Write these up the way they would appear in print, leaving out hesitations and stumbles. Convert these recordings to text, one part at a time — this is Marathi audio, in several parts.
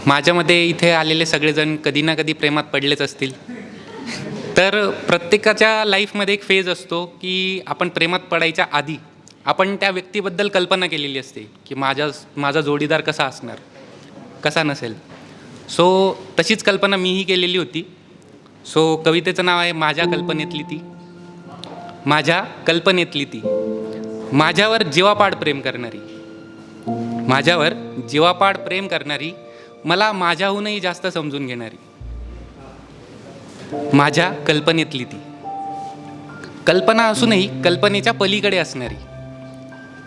माझ्यामध्ये इथे आलेले सगळेजण कधी ना कधी प्रेमात पडलेच असतील. तर प्रत्येकाच्या लाईफमध्ये एक फेज असतो की आपण प्रेमात पडायच्या आधी आपण त्या व्यक्तीबद्दल कल्पना केलेली असते की माझा जोडीदार कसा असणार, कसा नसेल. सो तशीच कल्पना मीही केलेली होती. सो कवितेचं नाव आहे माझ्या कल्पनेतली ती. माझ्या कल्पनेतली ती माझ्यावर जीवापाड प्रेम करणारी, माझ्यावर जीवापाड प्रेम करणारी, मला माझ्याहूनही जास्त समजून घेणारी. माझ्या कल्पनेतली ती, कल्पना असूनही कल्पनेच्या पलीकडे असणारी,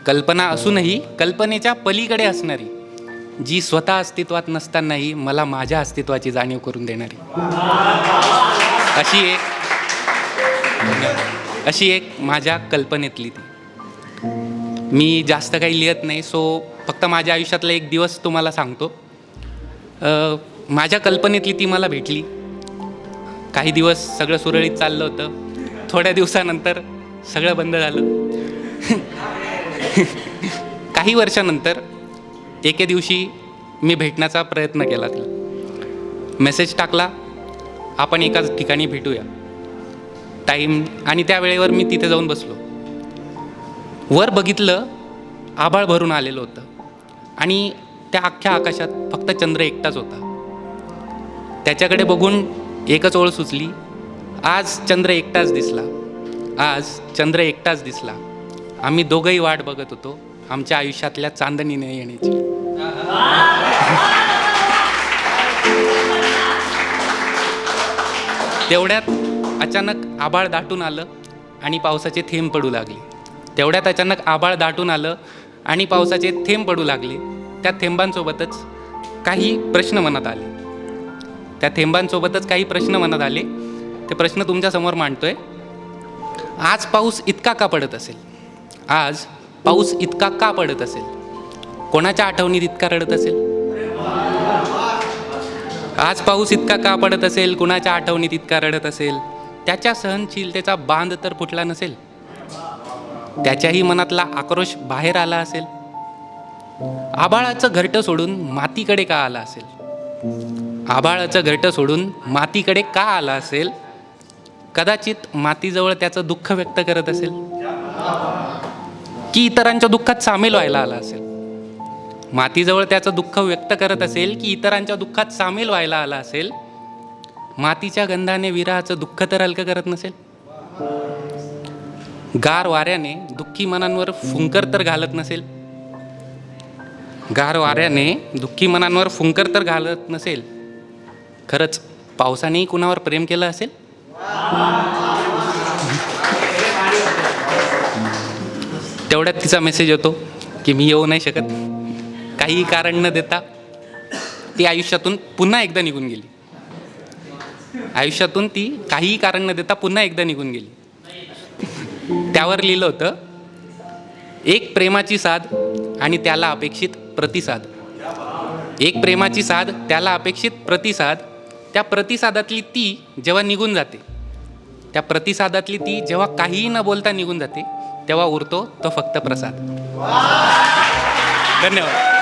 कल्पना असूनही कल्पनेच्या पलीकडे असणारी, जी स्वतः अस्तित्वात नसतानाही मला माझ्या अस्तित्वाची जाणीव करून देणारी. अशी एक माझ्या कल्पनेतली ती. मी जास्त काही लिहत नाही, सो फक्त माझ्या आयुष्यातला एक दिवस तुम्हाला सांगतो. माझ्या कल्पनेतली ती मला भेटली. काही दिवस सगळं सुरळीत चाललं होतं. थोड्या दिवसानंतर सगळं बंद झालं. काही वर्षानंतर एके दिवशी मी भेटण्याचा प्रयत्न केला. तिला मेसेज टाकला, आपण एकाच ठिकाणी भेटूया टाईम. आणि त्या वेळेवर मी तिथे जाऊन बसलो. वर बघितलं, आभाळ भरून आलेलं होतं आणि त्या अख्ख्या आकाशात फक्त चंद्र एकटाच होता. त्याच्याकडे बघून एकच ओळ सुचली, आज चंद्र एकटाच दिसला, आज चंद्र एकटाच दिसला. आम्ही दोघंही वाट बघत होतो आमच्या आयुष्यातल्या चांदणीने येण्याची. तेवढ्यात अचानक आभाळ दाटून आलं आणि पावसाचे थेंब पडू लागले. तेवढ्यात अचानक आभाळ दाटून आलं आणि पावसाचे थेंब पडू लागले. त्या थेंबांसोबतच काही प्रश्न मनात आले. त्या थेंबांसोबतच काही प्रश्न मनात आले. ते प्रश्न तुमच्यासमोर मांडतोय. आज पाऊस इतका का पडत असेल? आज पाऊस इतका का पडत असेल? कोणाच्या आठवणीत इतका रडत असेल? आज पाऊस इतका का पडत असेल? कुणाच्या आठवणीत इतका रडत असेल? त्याच्या सहनशीलतेचा बांध तर फुटला नसेल? त्याच्याही मनातला आक्रोश बाहेर आला असेल? आभाळाचं घरटं सोडून मातीकडे का आला असेल? आभाळाचं घरटं सोडून मातीकडे का आला असेल? कदाचित मातीजवळ त्याचं दुःख व्यक्त करत असेल, की इतरांच्या दुःखात सामील व्हायला आला असेल? मातीजवळ त्याचं दुःख व्यक्त करत असेल की इतरांच्या दुःखात सामील व्हायला आला असेल? मातीच्या गंधाने विरहाचं दुःख तर हलकं करत नसेल? गार वाऱ्याने दुःखी मनांवर फुंकर तर घालत नसेल? गार वाऱ्याने दुःखी मनांवर फुंकर तर घालत नसेल? खरंच पावसानेही कुणावर प्रेम केलं असेल? तेवढ्यात तिचा मेसेज येतो की मी येऊ नाही शकत. काही कारण न देता ती आयुष्यातून पुन्हा एकदा निघून गेली. आयुष्यातून ती काहीही कारण न देता पुन्हा एकदा निघून गेली. त्यावर लिहिलं होतं, एक प्रेमाची साध आणि त्याला अपेक्षित प्रतिसाद. एक प्रेमाची साध, त्याला अपेक्षित प्रतिसाद. त्या प्रतिसादातली ती जेव्हा निघून जाते, त्या प्रतिसादातली ती जेव्हा काहीही न बोलता निघून जाते, तेव्हा उरतो तो फक्त प्रसाद. धन्यवाद.